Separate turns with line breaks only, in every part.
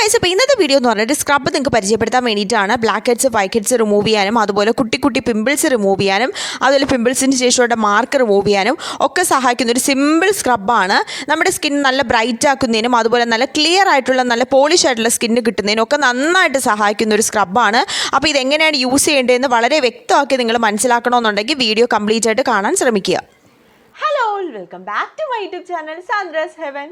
Guys, അപ്പോൾ ഇന്നത്തെ video എന്ന് പറഞ്ഞിട്ട് സ്ക്രബ് നിങ്ങൾക്ക് പരിചയപ്പെടുത്താൻ വേണ്ടിയിട്ടാണ്. Blackheads, whiteheads remove ചെയ്യാനും അതുപോലെ കുട്ടി കുട്ടി പിമ്പിൾസ് റിമൂവ് ചെയ്യാനും അതുപോലെ പിമ്പിൾസിന് ശേഷമുള്ള മാർക്ക് റിമൂവ് ചെയ്യാനും ഒക്കെ സഹായിക്കുന്ന ഒരു സിമ്പിൾ സ്ക്രബാണ്. നമ്മുടെ സ്കിൻ നല്ല ബ്രൈറ്റ് ആക്കുന്നതിനും അതുപോലെ നല്ല ക്ലിയർ ആയിട്ടുള്ള നല്ല പോളിഷ് ആയിട്ടുള്ള സ്കിന്ന് കിട്ടുന്നതിനും ഒക്കെ നന്നായിട്ട് സഹായിക്കുന്ന ഒരു സ്ക്രബാണ്. അപ്പോൾ ഇതെങ്ങനെയാണ് യൂസ് ചെയ്യേണ്ടതെന്ന് വളരെ വ്യക്തമാക്കി നിങ്ങൾ മനസ്സിലാക്കണമെന്നുണ്ടെങ്കിൽ വീഡിയോ കംപ്ലീറ്റ് ആയിട്ട് കാണാൻ ശ്രമിക്കുക.
Hello, welcome back to my YouTube channel Sandra's Heaven.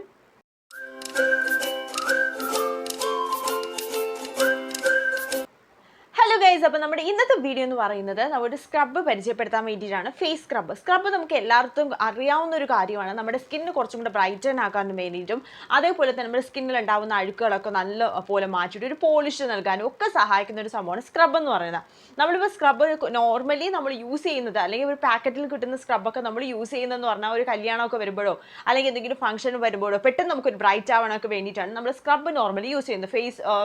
Hello guys, അപ്പോൾ നമ്മുടെ ഇന്നത്തെ വീഡിയോ എന്ന് പറയുന്നത് നമ്മുടെ സ്ക്രബ് പരിചയപ്പെടുത്താൻ വേണ്ടിയിട്ടാണ്. ഫേസ് സ്ക്രബ് നമുക്ക് എല്ലാവർക്കും അറിയാവുന്ന ഒരു കാര്യമാണ്. നമ്മുടെ സ്കിന്ന് കുറച്ചും കൂടെ ബ്രൈറ്റൻ ആക്കാനും വേണ്ടിയിട്ടും അതേപോലെ തന്നെ നമ്മുടെ സ്കിന്നിൽ ഉണ്ടാകുന്ന അഴുക്കുകളൊക്കെ നല്ല പോലെ മാറ്റിയിട്ട് ഒരു പോളിഷ് നൽകാനും ഒക്കെ സഹായിക്കുന്ന ഒരു സംഭവമാണ് സ്ക്രബ് എന്ന് പറയുന്നത്. നമ്മളിപ്പോൾ സ്ക്രബ് നോർമലി നമ്മൾ യൂസ് ചെയ്യുന്നത് അല്ലെങ്കിൽ ഒരു പാക്കറ്റിൽ കിട്ടുന്ന സ്ക്രബൊക്കെ നമ്മൾ യൂസ് ചെയ്യുന്നതെന്ന് പറഞ്ഞാൽ ഒരു കല്യാണമൊക്കെ വരുമ്പോഴോ അല്ലെങ്കിൽ എന്തെങ്കിലും ഫംഗ്ഷൻ വരുമ്പോഴോ പെട്ടെന്ന് നമുക്കൊരു ബ്രൈറ്റ് ആവാനൊക്കെ വേണ്ടിയിട്ടാണ് നമ്മൾ സ്ക്രബ് നോർമലി യൂസ് ചെയ്യുന്നത്.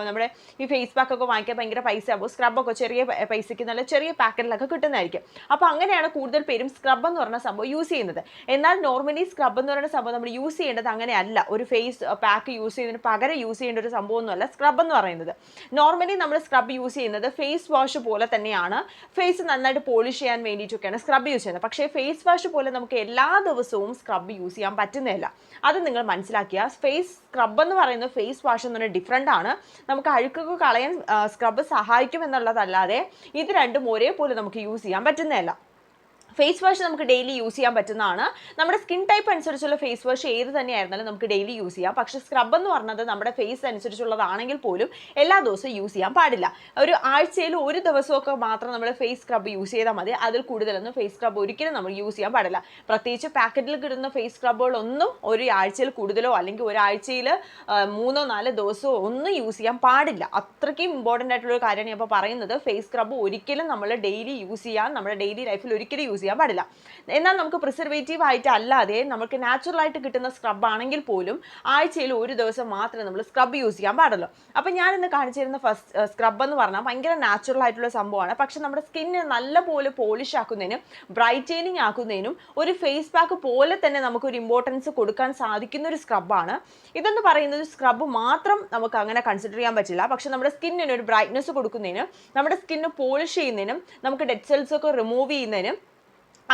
നമ്മുടെ ഈ ഫേസ് പാക്കൊക്കെ വാങ്ങിക്കാൻ ഭയങ്കര പൈസ ആകുമ്പോൾ സ്ക്രബൊക്കെ ചെറിയ പൈസയ്ക്ക് നല്ല ചെറിയ പാക്കറ്റിലൊക്കെ കിട്ടുന്നതായിരിക്കും. അപ്പോൾ അങ്ങനെയാണ് കൂടുതൽ പേരും സ്ക്രബ് എന്ന് പറഞ്ഞ സംഭവം യൂസ് ചെയ്യുന്നത്. എന്നാൽ നോർമലി സ്ക്രബ് എന്ന് പറയുന്ന സംഭവം നമ്മൾ യൂസ് ചെയ്യേണ്ടത് അങ്ങനെയല്ല. ഒരു ഫേസ് പാക്ക് യൂസ് ചെയ്യുന്നതിന് പകരം യൂസ് ചെയ്യേണ്ട ഒരു സംഭവമൊന്നുമല്ല സ്ക്രബ് എന്ന് പറയുന്നത്. നോർമലി നമ്മൾ സ്ക്രബ് യൂസ് ചെയ്യുന്നത് ഫേസ് വാഷ് പോലെ തന്നെയാണ്. ഫേസ് നന്നായിട്ട് പോളിഷ് ചെയ്യാൻ വേണ്ടിയിട്ടൊക്കെയാണ് സ്ക്രബ് യൂസ് ചെയ്യുന്നത്. പക്ഷേ ഫേസ് വാഷ് പോലെ നമുക്ക് എല്ലാ ദിവസവും സ്ക്രബ് യൂസ് ചെയ്യാൻ പറ്റുന്നില്ല. അത് നിങ്ങൾ മനസ്സിലാക്കുക. ഫേസ് സ്ക്രബ് എന്ന് പറയുന്നത് ഫേസ് വാഷ് എന്ന് പറഞ്ഞാൽ ഡിഫറെൻ്റ് ആണ്. നമുക്ക് അഴുക്കൊക്കെ കളയാൻ സ്ക്രബ് സഹായിക്കും എന്നുള്ളതല്ലാതെ ഇത് രണ്ടും ഒരേപോലെ നമുക്ക് യൂസ് ചെയ്യാൻ പറ്റുന്നതല്ല. ഫേസ് വാഷ് നമുക്ക് ഡെയിലി യൂസ് ചെയ്യാൻ പറ്റുന്നതാണ്. നമ്മുടെ സ്കിൻ ടൈപ്പ് അനുസരിച്ചുള്ള ഫേസ് വാഷ് ഏത് തന്നെയായിരുന്നാലും നമുക്ക് ഡെയിലി യൂസ് ചെയ്യാം. പക്ഷേ സ്ക്രബ് എന്ന് പറഞ്ഞത് നമ്മുടെ ഫേസ് അനുസരിച്ചുള്ളതാണെങ്കിൽ പോലും എല്ലാ ദിവസവും യൂസ് ചെയ്യാൻ പാടില്ല. ഒരു ആഴ്ചയിൽ ഒരു ദിവസമൊക്കെ മാത്രം നമ്മൾ ഫേസ് സ്ക്രബ് യൂസ് ചെയ്താൽ മതി. അതിൽ കൂടുതലൊന്നും ഫേസ് സ്ക്രബ് ഒരിക്കലും നമ്മൾ യൂസ് ചെയ്യാൻ പാടില്ല. പ്രത്യേകിച്ച് പാക്കറ്റിൽ കിട്ടുന്ന ഫേസ് സ്ക്രബുകളൊന്നും ഒരു ആഴ്ചയിൽ കൂടുതലോ അല്ലെങ്കിൽ ഒരാഴ്ചയിൽ 3-4 ദിവസമോ ഒന്നും യൂസ് ചെയ്യാൻ പാടില്ല. അത്രയ്ക്കും ഇമ്പോർട്ടൻ്റ് ആയിട്ടുള്ള കാര്യമാണ് ഞാൻ ഇപ്പോൾ പറയുന്നത്. ഫേസ് സ്ക്രബ് ഒരിക്കലും നമ്മൾ ഡെയിലി യൂസ് ചെയ്യാൻ നമ്മുടെ ഡെയിലി ലൈഫിൽ ഒരിക്കലും യൂസ് ചെയ്യാൻ പാടില്ല. എന്നാൽ നമുക്ക് പ്രിസർവേറ്റീവ് ആയിട്ട് അല്ലാതെ നമുക്ക് നാച്ചുറൽ ആയിട്ട് കിട്ടുന്ന സ്ക്രബ് ആണെങ്കിൽ പോലും ആഴ്ചയിൽ ഒരു ദിവസം മാത്രമേ നമ്മൾ സ്ക്രബ് യൂസ് ചെയ്യാൻ പാടുള്ളൂ. അപ്പം ഞാനിന്ന് കാണിച്ചിരുന്ന ഫസ്റ്റ് സ്ക്രബ് എന്ന് പറഞ്ഞാൽ ഭയങ്കര നാച്ചുറൽ ആയിട്ടുള്ള സംഭവമാണ്. പക്ഷെ നമ്മുടെ സ്കിന്നിന് നല്ലപോലെ പോളിഷ് ആക്കുന്നതിനും ബ്രൈറ്റനിങ് ആക്കുന്നതിനും ഒരു ഫേസ് പാക്ക് പോലെ തന്നെ നമുക്കൊരു ഇമ്പോർട്ടൻസ് കൊടുക്കാൻ സാധിക്കുന്ന ഒരു സ്ക്രബാണ്. ഇതെന്ന് പറയുന്നത് സ്ക്രബ് മാത്രം നമുക്ക് അങ്ങനെ കൺസിഡർ ചെയ്യാൻ പറ്റില്ല. പക്ഷെ നമ്മുടെ സ്കിന്നിന് ഒരു ബ്രൈറ്റ്നസ് കൊടുക്കുന്നതിനും നമ്മുടെ സ്കിന്ന് പോളിഷ് ചെയ്യുന്നതിനും നമുക്ക് ഡെഡ് സെൽസ് ഒക്കെ റിമൂവ് ചെയ്യുന്നതിനും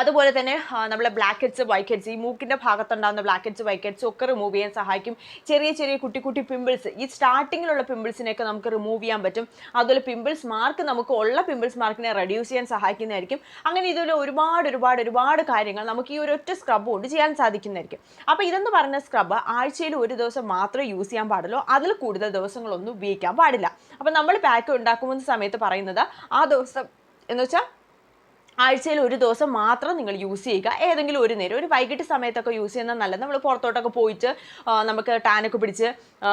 അതുപോലെ തന്നെ നമ്മളെ ബ്ലാക്ക് ഹെഡ്സ്, വൈറ്റ് ഹെഡ്സ്, ഈ മൂക്കിൻ്റെ ഭാഗത്തുണ്ടാകുന്ന ബ്ലാക്ക് ഹെഡ്സ്, വൈറ്റ് ഹെഡ്സ് ഒക്കെ റിമൂവ് ചെയ്യാൻ സഹായിക്കും. ചെറിയ ചെറിയ കുട്ടി കുട്ടി പിമ്പിൾസ്, ഈ സ്റ്റാർട്ടിങ്ങിലുള്ള പിമ്പിൾസിനെയൊക്കെ നമുക്ക് റിമൂവ് ചെയ്യാൻ പറ്റും. അതുപോലെ പിമ്പിൾസ് മാർക്ക് നമുക്ക് ഉള്ള പിമ്പിൾസ് മാർക്കിനെ റെഡ്യൂസ് ചെയ്യാൻ സഹായിക്കുന്നതായിരിക്കും. അങ്ങനെ ഇതുപോലെ ഒരുപാട് കാര്യങ്ങൾ നമുക്ക് ഈ ഒരൊറ്റ സ്ക്രബ് കൊണ്ട് ചെയ്യാൻ സാധിക്കുന്നതായിരിക്കും. അപ്പോൾ ഇതെന്ന് പറയുന്ന സ്ക്രബ് ആഴ്ചയിൽ ഒരു ദിവസം മാത്രമേ യൂസ് ചെയ്യാൻ പാടുള്ളൂ. അതിൽ കൂടുതൽ ദിവസങ്ങളൊന്നും ഉപയോഗിക്കാൻ പാടില്ല. അപ്പോൾ നമ്മൾ പാക്ക് ഉണ്ടാക്കുന്ന സമയത്ത് പറയുന്നത് ആ ദിവസം എന്ന് വെച്ചാൽ ആഴ്ചയിൽ ഒരു ദിവസം മാത്രം നിങ്ങൾ യൂസ് ചെയ്യുക. ഏതെങ്കിലും ഒരു നേരം, ഒരു വൈകിട്ട് സമയത്തൊക്കെ യൂസ് ചെയ്യുന്നത് നല്ലത്. നമ്മൾ പുറത്തോട്ടൊക്കെ പോയിട്ട് നമുക്ക് ടാനൊക്കെ പിടിച്ച്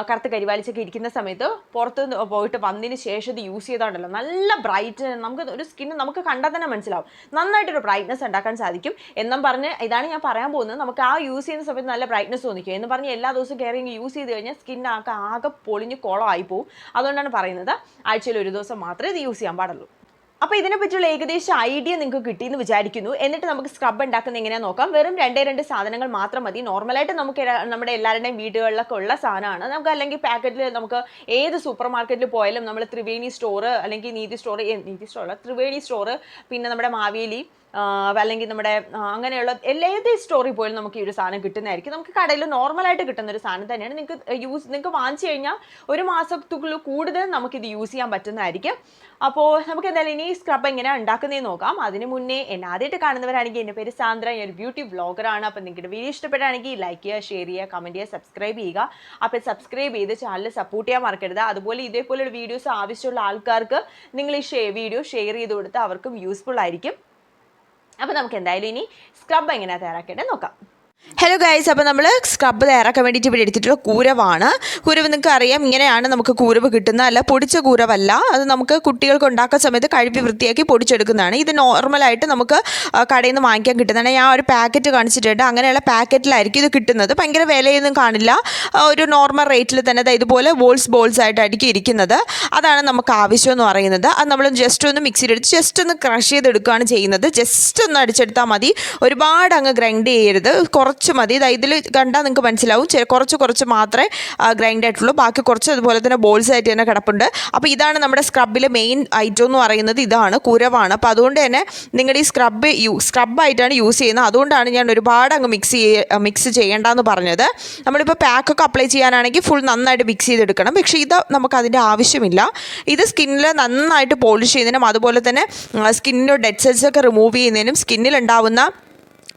കറുത്ത് കരിവാലിച്ചൊക്കെ ഇരിക്കുന്ന സമയത്ത് പുറത്ത് പോയിട്ട് വന്നതിന് ശേഷം ഇത് യൂസ് ചെയ്താണ്ടല്ലോ നല്ല ബ്രൈറ്റ്, നമുക്ക് ഒരു സ്കിന്ന് നമുക്ക് കണ്ടാൽ തന്നെ മനസ്സിലാവും നന്നായിട്ടൊരു ബ്രൈറ്റ്നസ് ഉണ്ടാക്കാൻ സാധിക്കും. എന്നും പറഞ്ഞ് ഇതാണ് ഞാൻ പറയാൻ പോകുന്നത്. നമുക്ക് ആ യൂസ് ചെയ്യുന്ന സമയത്ത് നല്ല ബ്രൈറ്റ്നസ് തോന്നിക്കും എന്ന് പറഞ്ഞ് എല്ലാ ദിവസവും കയറി യൂസ് ചെയ്ത് കഴിഞ്ഞാൽ സ്കിന്നൊക്കെ ആകെ പൊളിഞ്ഞ് കുളമായി പോകും. അതുകൊണ്ടാണ് പറയുന്നത് ആഴ്ചയിൽ ഒരു ദിവസം മാത്രമേ ഇത് യൂസ് ചെയ്യാൻ പാടുള്ളൂ. അപ്പോൾ ഇതിനെപ്പറ്റിയുള്ള ഏകദേശം ഐഡിയ നിങ്ങൾക്ക് കിട്ടിയെന്ന് വിചാരിക്കുന്നു. എന്നിട്ട് നമുക്ക് സ്ക്രബ് ഉണ്ടാക്കുന്നത് എങ്ങനെയാണെന്ന് നോക്കാം. വെറും 2 സാധനങ്ങൾ മാത്രം മതി. നോർമലായിട്ട് നമുക്ക് നമ്മുടെ എല്ലാവരുടെയും വീടുകളിലൊക്കെ ഉള്ള സാധനമാണ്. നമുക്ക് അല്ലെങ്കിൽ പാക്കറ്റിൽ നമുക്ക് ഏത് സൂപ്പർ മാർക്കറ്റിൽ പോയാലും നമ്മൾ ത്രിവേണി സ്റ്റോർ അല്ലെങ്കിൽ ത്രിവേണി സ്റ്റോർ, പിന്നെ നമ്മുടെ മാവേലി അല്ലെങ്കിൽ നമ്മുടെ അങ്ങനെയുള്ള ഏത് സ്റ്റോറിൽ പോലും നമുക്ക് ഈ ഒരു സാധനം കിട്ടുന്നതായിരിക്കും. നമുക്ക് കടയിൽ നോർമലായിട്ട് കിട്ടുന്ന ഒരു സാധനം തന്നെയാണ്. നിങ്ങൾക്ക് വാങ്ങിച്ചു കഴിഞ്ഞാൽ ഒരു മാസത്തിൽ കൂടുതൽ നമുക്കിത് യൂസ് ചെയ്യാൻ പറ്റുന്നതായിരിക്കും. അപ്പോൾ നമുക്ക് എന്തായാലും ഇനി സ്ക്രബ് എങ്ങനെയാണ് ഉണ്ടാക്കുന്നതെന്ന് നോക്കാം. അതിന് മുന്നേ എന്നെ ആദ്യമായിട്ട് കാണുന്നവരാണെങ്കിൽ എൻ്റെ പേര് സാന്ദ്ര, ഞാൻ ഒരു ബ്യൂട്ടി വ്ളോഗറാണ്. അപ്പോൾ നിങ്ങൾക്ക് വീഡിയോ ഇഷ്ടപ്പെട്ടാണെങ്കിൽ ലൈക്ക് ചെയ്യുക, ഷെയർ ചെയ്യുക, കമൻറ്റ് ചെയ്യുക, സബ്സ്ക്രൈബ് ചെയ്യുക. അപ്പോൾ സബ്സ്ക്രൈബ് ചെയ്ത് ചാനൽ സപ്പോർട്ട് ചെയ്യാൻ മറക്കരുത്. അതുപോലെ ഇതേപോലെയുള്ള വീഡിയോസ് ആവശ്യമുള്ള ആൾക്കാർക്ക് നിങ്ങൾ ഈ വീഡിയോ ഷെയർ ചെയ്ത് കൊടുത്താൽ അവർക്കും യൂസ്ഫുൾ ആയിരിക്കും. അപ്പോൾ നമുക്ക് എന്തായാലും ഇനി സ്ക്രബ് എങ്ങനെയാണ് തയ്യാറാക്കേണ്ടത് നോക്കാം.
ഹലോ ഗൈസ്, അപ്പോൾ നമ്മൾ സ്ക്രബ് തയ്യാറാക്കാൻ വേണ്ടിയിട്ട് ഇവിടെ എടുത്തിട്ടുള്ള കൂരവാണ്. കൂരവ് നിങ്ങൾക്ക് അറിയാം, ഇങ്ങനെയാണ് നമുക്ക് കൂരവ് കിട്ടുന്നത്. അല്ല, പൊടിച്ച കൂരവല്ല. അത് നമുക്ക് കുട്ടികൾക്ക് ഉണ്ടാക്കുന്ന സമയത്ത് കഴുകി വൃത്തിയാക്കി പൊടിച്ചെടുക്കുന്നതാണ്. ഇത് നോർമലായിട്ട് നമുക്ക് കടയിൽ നിന്ന് വാങ്ങിക്കാൻ കിട്ടുന്നതാണ്. ഞാൻ ഒരു പാക്കറ്റ് കാണിച്ചിട്ടുണ്ട്. അങ്ങനെയുള്ള പാക്കറ്റിലായിരിക്കും ഇത് കിട്ടുന്നത്. ഭയങ്കര വിലയൊന്നും കാണില്ല. ഒരു നോർമൽ റേറ്റിൽ തന്നെ ഇതുപോലെ ബോൾസ് ആയിട്ടായിരിക്കും ഇരിക്കുന്നത്. അതാണ് നമുക്ക് ആവശ്യമെന്ന് പറയുന്നത്. അത് നമ്മൾ ജസ്റ്റ് ഒന്ന് മിക്സിയിലെടുത്ത് ജസ്റ്റ് ഒന്ന് ക്രഷ് ചെയ്തെടുക്കുകയാണ് ചെയ്യുന്നത്. ജസ്റ്റ് ഒന്ന് അടിച്ചെടുത്താൽ മതി. ഒരുപാട് അങ്ങ് ഗ്രൈൻഡ് ചെയ്യരുത്. കുറച്ച് മതി. ഇതിൽ കണ്ടാൽ നിങ്ങൾക്ക് മനസ്സിലാവും, കുറച്ച് മാത്രമേ ഗ്രൈൻഡ് ആയിട്ടുള്ളൂ, ബാക്കി കുറച്ച് അതുപോലെ തന്നെ ബോൾസ് ആയിട്ട് തന്നെ കിടപ്പുണ്ട്. അപ്പോൾ ഇതാണ് നമ്മുടെ സ്ക്രബിലെ മെയിൻ ഐറ്റം എന്ന് പറയുന്നത്, ഇതാണ് കുരവാണ്. അപ്പോൾ അതുകൊണ്ട് തന്നെ നിങ്ങളുടെ ഈ സ്ക്രബായിട്ടാണ് യൂസ് ചെയ്യുന്നത്. അതുകൊണ്ടാണ് ഞാൻ ഒരുപാട് അങ്ങ് മിക്സ് ചെയ്യേണ്ടെന്ന് പറഞ്ഞത്. നമ്മളിപ്പോൾ പാക്കൊക്കെ അപ്ലൈ ചെയ്യാനാണെങ്കിൽ ഫുൾ നന്നായിട്ട് മിക്സ് ചെയ്തെടുക്കണം. പക്ഷേ ഇത് നമുക്കതിൻ്റെ ആവശ്യമില്ല. ഇത് സ്കിന്നിൽ നന്നായിട്ട് പോളിഷ് ചെയ്യുന്നതിനും അതുപോലെ തന്നെ സ്കിന്നിൻ്റെ ഡെഡ് സെൽസ് ഒക്കെ റിമൂവ് ചെയ്യുന്നതിനും സ്കിന്നിലുണ്ടാവുന്ന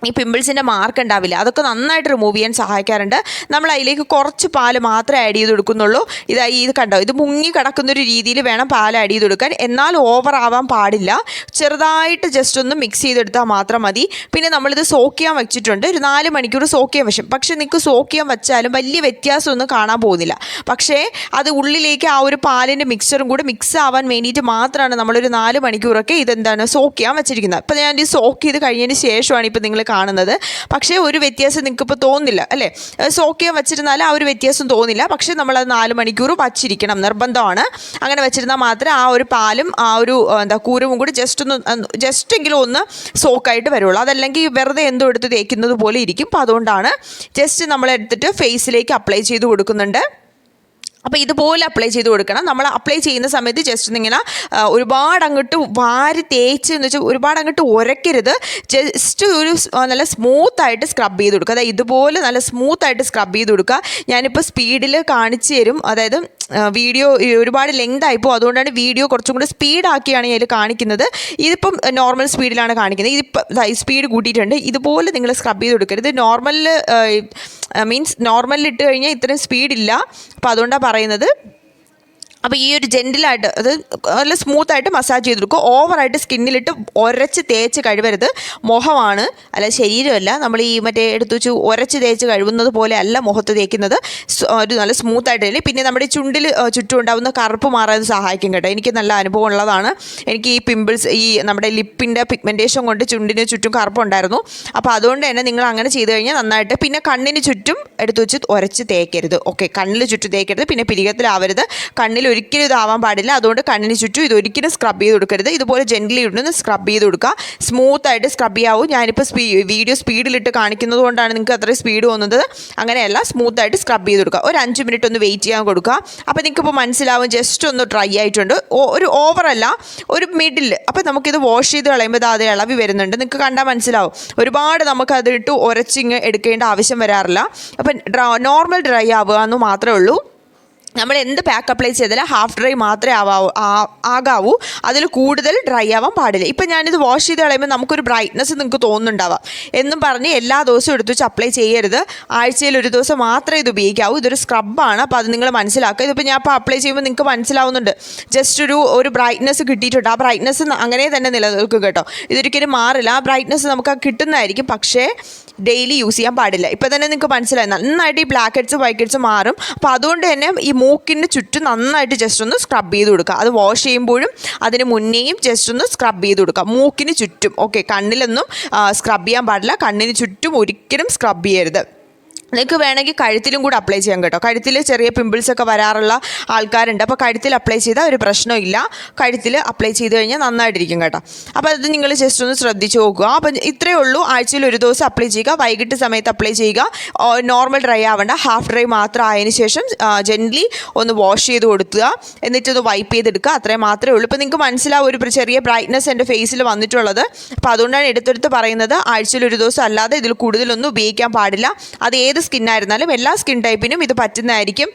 ഈ പിമ്പിൾസിൻ്റെ മാർക്ക് ഉണ്ടാവില്ല, അതൊക്കെ നന്നായിട്ട് റിമൂവ് ചെയ്യാൻ സഹായിക്കാറുണ്ട്. നമ്മൾ അതിലേക്ക് കുറച്ച് പാൽ മാത്രമേ ആഡ് ചെയ്ത് കൊടുക്കുന്നുള്ളൂ. ഇത് കണ്ടോ, ഇത് മുങ്ങി കിടക്കുന്നൊരു രീതിയിൽ വേണം പാൽ ആഡ് ചെയ്ത് കൊടുക്കാൻ. എന്നാൽ ഓവർ ആവാൻ പാടില്ല. ചെറുതായിട്ട് ജസ്റ്റ് ഒന്ന് മിക്സ് ചെയ്തെടുത്താൽ മാത്രം മതി. പിന്നെ നമ്മളിത് സോക്ക് ചെയ്യാൻ വെച്ചിട്ടുണ്ട്, ഒരു 4 മണിക്കൂർ സോക്ക് ചെയ്യാൻ വെച്ചു. പക്ഷേ നിങ്ങൾക്ക് സോക്ക് ചെയ്യാൻ വെച്ചാലും വലിയ വ്യത്യാസമൊന്നും കാണാൻ പോകുന്നില്ല. പക്ഷേ അത് ഉള്ളിലേക്ക് ആ ഒരു പാലിൻ്റെ മിക്സ്ചറും കൂടി മിക്സ് ആവാൻ വേണ്ടിയിട്ട് മാത്രമാണ് നമ്മളൊരു 4 മണിക്കൂറൊക്കെ ഇതെന്താണ് സോക്ക് ചെയ്യാൻ വെച്ചിരിക്കുന്നത്. അപ്പോൾ ഞാൻ ഈ സോക്ക് ചെയ്ത് കഴിഞ്ഞതിന് ശേഷമാണ് ഇപ്പോൾ നിങ്ങൾ കാണുന്നത്. പക്ഷേ ഒരു വ്യത്യാസം നിങ്ങൾക്ക് ഇപ്പോൾ തോന്നില്ല അല്ലേ, സോക്ക് ചെയ്യാൻ വെച്ചിരുന്നാൽ ആ ഒരു വ്യത്യാസം തോന്നില്ല. പക്ഷേ നമ്മളത് 4 മണിക്കൂർ വച്ചിരിക്കണം, നിർബന്ധമാണ്. അങ്ങനെ വെച്ചിരുന്നാൽ മാത്രമേ ആ ഒരു പാലും ആ ഒരു കൂരവും കൂടി ജസ്റ്റെങ്കിലും ഒന്ന് സോക്കായിട്ട് വരുള്ളൂ. അതല്ലെങ്കിൽ വെറുതെ എന്തോ എടുത്ത് തേക്കുന്നത് പോലെ ഇരിക്കും. അപ്പോൾ അതുകൊണ്ടാണ് ജസ്റ്റ് നമ്മളെടുത്തിട്ട് ഫേസിലേക്ക് അപ്ലൈ ചെയ്ത് കൊടുക്കുന്നുണ്ട്. അപ്പോൾ ഇതുപോലെ അപ്ലൈ ചെയ്ത് കൊടുക്കണം. നമ്മൾ അപ്ലൈ ചെയ്യുന്ന സമയത്ത് ജസ്റ്റ് ഇങ്ങനെ ഒരുപാട് അങ്ങോട്ട് വാരി തേച്ച് എന്ന് വെച്ചാൽ ഒരുപാട് അങ്ങോട്ട് ഉരയ്ക്കരുത്. ജസ്റ്റ് ഒരു നല്ല സ്മൂത്തായിട്ട് സ്ക്രബ് ചെയ്ത് കൊടുക്കുക. അതായത് ഇതുപോലെ നല്ല സ്മൂത്തായിട്ട് സ്ക്രബ് ചെയ്ത് കൊടുക്കുക. ഞാനിപ്പോൾ സ്പീഡിൽ കാണിച്ചു തരും. അതായത് വീഡിയോ ഒരുപാട് ലെങ്ത് ആയിപ്പോൾ അതുകൊണ്ടാണ് വീഡിയോ കുറച്ചും കൂടി സ്പീഡാക്കിയാണ് ഇതിൽ കാണിക്കുന്നത്. ഇതിപ്പം നോർമൽ സ്പീഡിലാണ് കാണിക്കുന്നത്. ഇതിപ്പോൾ സ്പീഡ് കൂട്ടിയിട്ടുണ്ട്. ഇതുപോലെ നിങ്ങൾ സ്ക്രബ് ചെയ്ത് കൊടുക്കരുത്. നോർമലിൽ ഇട്ട് കഴിഞ്ഞാൽ ഇത്രയും സ്പീഡില്ല. അപ്പോൾ അതുകൊണ്ടാണ് പറയുന്നത്. അപ്പോൾ ഈ ഒരു ജെൻറ്റിലായിട്ട് അത് നല്ല സ്മൂത്തായിട്ട് മസാജ് ചെയ്ത് കൊടുക്കുക. ഓവറായിട്ട് സ്കിന്നിലിട്ട് ഉരച്ച് തേച്ച് കഴിവരുത്. മുഖമാണ്, അല്ല ശരീരമല്ല. നമ്മൾ ഈ എടുത്തു വെച്ച് ഉരച്ച് തേച്ച് കഴിവുന്നത് പോലെ അല്ല മുഖത്ത് തേക്കുന്നത്. ഒരു നല്ല സ്മൂത്തായിട്ട്. പിന്നെ നമ്മുടെ ചുണ്ടിൽ ചുറ്റും ഉണ്ടാകുന്ന കറുപ്പ് മാറാൻ സഹായിക്കും കേട്ടോ. എനിക്ക് നല്ല അനുഭവം ഉള്ളതാണ്. എനിക്ക് ഈ പിമ്പിൾസ് നമ്മുടെ ലിപ്പിൻ്റെ പിഗ്മെൻറ്റേഷൻ കൊണ്ട് ചുണ്ടിന് ചുറ്റും കറുപ്പുണ്ടായിരുന്നു. അപ്പോൾ അതുകൊണ്ട് തന്നെ നിങ്ങൾ അങ്ങനെ ചെയ്ത് കഴിഞ്ഞാൽ നന്നായിട്ട്. പിന്നെ കണ്ണിന് ചുറ്റും എടുത്തു വെച്ച് ഉരച്ച് തേക്കരുത്. ഓക്കെ, കണ്ണിൽ ചുറ്റും തേക്കരുത്. പിന്നെ പിരികത്തിലാവരുത്. കണ്ണിൽ ഒരിക്കലും ഇതാവാൻ പാടില്ല. അതുകൊണ്ട് കണ്ണിന് ചുറ്റും ഇതൊരിക്കലും സ്ക്രബ് ചെയ്ത് കൊടുക്കരുത്. ഇതുപോലെ ജെന്റിലി ഇടുന്ന സ്ക്രബ് ചെയ്ത് കൊടുക്കുക. സ്മൂത്തായിട്ട് സ്ക്രബ് ചെയ്യാവൂ. ഞാനിപ്പോൾ വീഡിയോ സ്പീഡിലിട്ട് കാണിക്കുന്നത് കൊണ്ടാണ് നിങ്ങൾക്ക് അത്രയും സ്പീഡ് തോന്നുന്നത്. അങ്ങനെയല്ല, സ്മൂത്തായിട്ട് സ്ക്രബ് ചെയ്ത് കൊടുക്കുക. ഒരു 5 മിനിറ്റ് ഒന്ന് വെയിറ്റ് ചെയ്യാൻ കൊടുക്കുക. അപ്പോൾ നിങ്ങൾക്കിപ്പോൾ മനസ്സിലാവും ജസ്റ്റ് ഒന്ന് ഡ്രൈ ആയിട്ടുണ്ട്. ഒരു ഓവറല്ല, ഒരു മിഡിൽ. അപ്പോൾ നമുക്കിത് വാഷ് ചെയ്ത് കളയുമ്പോൾ അത് ഇളവി വരുന്നുണ്ട്. നിങ്ങൾക്ക് കണ്ടാൽ മനസ്സിലാവും. ഒരുപാട് നമുക്കതിട്ട് ഉരച്ചിങ്ങ് എടുക്കേണ്ട ആവശ്യം വരാറില്ല. അപ്പം നോർമൽ ഡ്രൈ ആവുക എന്ന് മാത്രമേ ഉള്ളൂ. നമ്മൾ എന്ത് പാക്ക് അപ്ലൈ ചെയ്താലും ഹാഫ് ഡ്രൈ മാത്രമേ ആകാവൂ. അതിൽ കൂടുതൽ ഡ്രൈ ആവാൻ പാടില്ല. ഇപ്പം ഞാനിത് വാഷ് ചെയ്ത് കളയുമ്പോൾ നമുക്കൊരു ബ്രൈറ്റ്നസ് നിങ്ങൾക്ക് തോന്നുന്നുണ്ടാവാം എന്നും പറഞ്ഞ് എല്ലാ ദിവസവും എടുത്ത് വെച്ച് അപ്ലൈ ചെയ്യരുത്. ആഴ്ചയിൽ ഒരു ദിവസം മാത്രമേ ഇത് ഉപയോഗിക്കാവൂ. ഇതൊരു സ്ക്രബാണ്. അപ്പോൾ അത് നിങ്ങൾ മനസ്സിലാക്കുക. ഇതിപ്പോൾ ഞാൻ ഇപ്പോൾ അപ്ലൈ ചെയ്യുമ്പോൾ നിങ്ങൾക്ക് മനസ്സിലാവുന്നുണ്ട് ജസ്റ്റ് ഒരു ബ്രൈറ്റ്നസ് കിട്ടിയിട്ടുണ്ട്. ആ ബ്രൈറ്റ്നസ് അങ്ങനെ തന്നെ നിലനിൽക്കും കേട്ടോ. ഇതൊരിക്കലും മാറില്ല. ആ ബ്രൈറ്റ്നസ് നമുക്ക് കിട്ടുന്നതായിരിക്കും. പക്ഷേ ഡെയിലി യൂസ് ചെയ്യാൻ പാടില്ല. ഇപ്പോൾ തന്നെ നിങ്ങൾക്ക് മനസ്സിലായി നന്നായിട്ട് ഈ ബ്ലാക്ക് ഹെഡ്സ് വൈറ്റ് ഹെഡ്സ് മാറും. അപ്പോൾ അതുകൊണ്ട് തന്നെ ഈ മൂക്കിന് ചുറ്റും നന്നായിട്ട് ജസ്റ്റ് ഒന്ന് സ്ക്രബ് ചെയ്ത് കൊടുക്കുക. അത് വാഷ് ചെയ്യുമ്പോഴും അതിന് മുന്നേയും ജസ്റ്റ് ഒന്ന് സ്ക്രബ് ചെയ്ത് കൊടുക്കുക മൂക്കിന് ചുറ്റും. ഓക്കെ, കണ്ണിലൊന്നും സ്ക്രബ് ചെയ്യാൻ പാടില്ല. കണ്ണിന് ചുറ്റും ഒരിക്കലും സ്ക്രബ് ചെയ്യരുത്. നിങ്ങൾക്ക് വേണമെങ്കിൽ കഴുത്തിലും കൂടെ അപ്ലൈ ചെയ്യാം കേട്ടോ. കഴുത്തിൽ ചെറിയ പിമ്പിൾസൊക്കെ വരാറുള്ള ആൾക്കാരുണ്ട്. അപ്പോൾ കഴുത്തിൽ അപ്ലൈ ചെയ്താൽ ഒരു പ്രശ്നമില്ല. കഴുത്തിൽ അപ്ലൈ ചെയ്ത് കഴിഞ്ഞാൽ നന്നായിട്ടിരിക്കും കേട്ടോ. അപ്പോൾ അത് നിങ്ങൾ ജസ്റ്റ് ഒന്ന് ശ്രദ്ധിച്ച് നോക്കുക. അപ്പം ഇത്രയേ ഉള്ളൂ. ആഴ്ചയിൽ ഒരു ദിവസം അപ്ലൈ ചെയ്യുക. വൈകിട്ട് സമയത്ത് അപ്ലൈ ചെയ്യുക. നോർമൽ ഡ്രൈ ആവേണ്ട, ഹാഫ് ഡ്രൈ മാത്രം ആയതിനു ശേഷം ജെന്റ്ലി ഒന്ന് വാഷ് ചെയ്ത് കൊടുക്കുക. എന്നിട്ടൊന്ന് വൈപ്പ് ചെയ്തെടുക്കുക. അത്രയും മാത്രമേ ഉള്ളൂ. ഇപ്പോൾ നിങ്ങൾക്ക് മനസ്സിലാവും ഒരു ചെറിയ ബ്രൈറ്റ്നസ് എൻ്റെ ഫേസിൽ വന്നിട്ടുള്ളത്. അപ്പോൾ അതുകൊണ്ടാണ് എടുത്തെടുത്ത് പറയുന്നത്. ആഴ്ചയിൽ ഒരു ദിവസം അല്ലാതെ ഇതിൽ കൂടുതലൊന്നും ഉപയോഗിക്കാൻ പാടില്ല. അത് ഏത് സ്കിന്നായിരുന്നാലും എല്ലാ സ്കിൻ ടൈപ്പിനും ഇത് പറ്റുന്നതായിരിക്കും.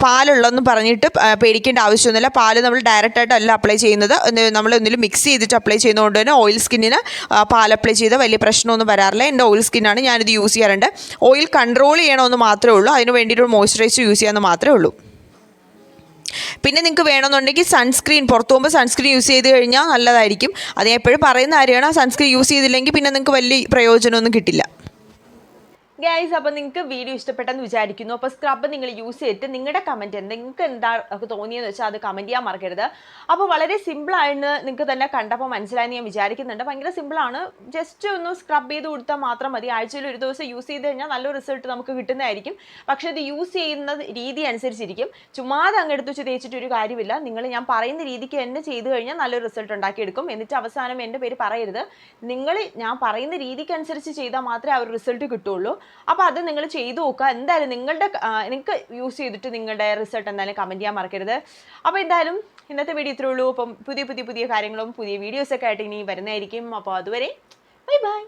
പാലുള്ളതെന്ന് പറഞ്ഞിട്ട് പേടിക്കേണ്ട ആവശ്യമൊന്നുമില്ല. പാല് നമ്മൾ ഡയറക്റ്റായിട്ടല്ല അപ്ലൈ ചെയ്യുന്നത്. നമ്മൾ ഒന്നിലും മിക്സ് ചെയ്തിട്ട് അപ്ലൈ ചെയ്യുന്നതുകൊണ്ട് തന്നെ ഓയിൽ സ്കിന്നിന് പാൽ അപ്ലൈ ചെയ്താൽ വലിയ പ്രശ്നമൊന്നും വരാറില്ല. എൻ്റെ ഓയിൽ സ്കിന്നാണ്, ഞാനിത് യൂസ് ചെയ്യാറുണ്ട്. ഓയിൽ കൺട്രോൾ ചെയ്യണമെന്ന് മാത്രമേ ഉള്ളൂ. അതിന് വേണ്ടിയിട്ട് മോയ്സ്ചറൈസർ യൂസ് ചെയ്യാമെന്ന് മാത്രമേ ഉള്ളൂ. പിന്നെ നിങ്ങൾക്ക് വേണമെന്നുണ്ടെങ്കിൽ സൺസ്ക്രീൻ, പുറത്തു പോകുമ്പോൾ സൺസ്ക്രീൻ യൂസ് ചെയ്ത് കഴിഞ്ഞാൽ നല്ലതായിരിക്കും. അത് ഞാൻ എപ്പോഴും പറയുന്ന കാര്യമാണ്. സൺസ്ക്രീൻ യൂസ് ചെയ്തില്ലെങ്കിൽ പിന്നെ നിങ്ങൾക്ക് വലിയ പ്രയോജനമൊന്നും കിട്ടില്ല.
ഗൈസ്, അപ്പോൾ നിങ്ങൾക്ക് വീഡിയോ ഇഷ്ടപ്പെട്ടെന്ന് വിചാരിക്കുന്നു. അപ്പോൾ സ്ക്രബ് നിങ്ങൾ യൂസ് ചെയ്തിട്ട് നിങ്ങളുടെ കമൻറ്റ് നിങ്ങൾക്ക് എന്താ തോന്നിയെന്ന് വെച്ചാൽ അത് കമൻറ്റ് ചെയ്യാൻ മറക്കരുത്. അപ്പോൾ വളരെ സിമ്പിളായിട്ട് നിങ്ങൾക്ക് തന്നെ കണ്ടപ്പോൾ മനസ്സിലായെന്ന് ഞാൻ വിചാരിക്കുന്നുണ്ട്. ഭയങ്കര സിമ്പിളാണ്. ജസ്റ്റ് ഒന്ന് സ്ക്രബ് ചെയ്ത് കൊടുത്താൽ മാത്രം മതി. ആഴ്ചയിൽ ഒരു ദിവസം യൂസ് ചെയ്ത് കഴിഞ്ഞാൽ നല്ലൊരു റിസൾട്ട് നമുക്ക് കിട്ടുന്നതായിരിക്കും. പക്ഷേ ഇത് യൂസ് ചെയ്യുന്ന രീതി അനുസരിച്ചിരിക്കും. ചുമ്മാതെ അങ്ങ് എടുത്ത് വെച്ച് തേച്ചിട്ട് ഒരു കാര്യമില്ല. ഞാൻ പറയുന്ന രീതിക്ക് തന്നെ ചെയ്ത് കഴിഞ്ഞാൽ നല്ലൊരു റിസൾട്ട് ഉണ്ടാക്കിയെടുക്കും. എന്നിട്ട് അവസാനം എൻ്റെ പേര് പറയരുത്. ഞാൻ പറയുന്ന രീതിക്ക് അനുസരിച്ച് ചെയ്താൽ മാത്രമേ ആ ഒരു റിസൾട്ട് കിട്ടുള്ളൂ. അപ്പോൾ അത് നിങ്ങൾ ചെയ്തു നോക്കുക. എന്തായാലും നിങ്ങൾക്ക് യൂസ് ചെയ്തിട്ട് നിങ്ങളുടെ റിസൾട്ട് എന്തായാലും കമൻറ്റ് ചെയ്യാൻ മറക്കരുത്. അപ്പോൾ എന്തായാലും ഇന്നത്തെ വീഡിയോ ഇത്രേ ഉള്ളൂ. അപ്പം പുതിയ കാര്യങ്ങളും പുതിയ വീഡിയോസൊക്കെ ആയിട്ട് ഇനി വരുന്നതായിരിക്കും. അപ്പോൾ അതുവരെ ബൈ ബൈ.